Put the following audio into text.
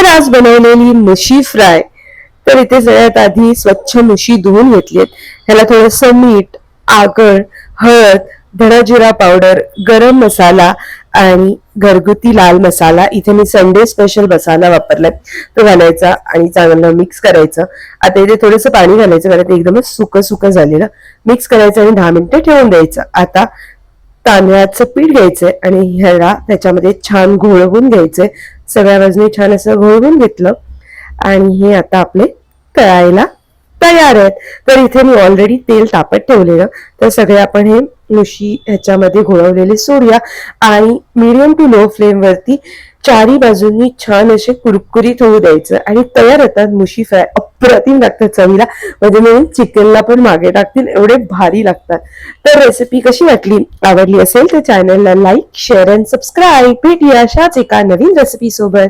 तर आज बनवलेली मुशी फ्राय. तर इथे सगळ्यात आधी स्वच्छ मुशी धुवून घेतलीत. ह्याला थोडंसं मीठ, आगळ, हळद, धना जिरा पावडर, गरम मसाला आणि घरगुती लाल मसाला, इथे मी संडे स्पेशल मसाला वापरलाय, तो घालायचा आणि चांगलं मिक्स करायचं. आता इथे थोडंसं पाणी घालायचं कारण ते एकदमच सुकं सुकं झालेलं. मिक्स करायचं आणि 10 मिनिटं ठेवून द्यायचं. आता तांदळाचं पीठ घ्यायचंय आणि ह्याला त्याच्यामध्ये छान घोळवून घ्यायचंय. सगळ्या बाजूने छान असं घोळवून घेतलं आणि हे आता आपले तळायला तयार आहेत. तर इथे मी ऑलरेडी तेल तापत ठेवलेलं. तर सगळे आपण हे मुशी ह्याच्यामध्ये घोळवलेले सोडूया आणि मीडियम टू लो फ्लेम वरती चारी बाजूंनी छान असे कुरकुरीत होऊ द्यायचं आणि तयार होतात मुशी फ्राय. अप्रतिम लागतात चवीला, म्हणजे म्हणून चिकनला पण मागे टाकतील एवढे भारी लागतात. तर रेसिपी कशी वाटली, आवडली असेल तर चॅनलला लाईक, शेअर अँड सबस्क्राईब. भेटूया अशाच एका नवीन रेसिपी सोबत.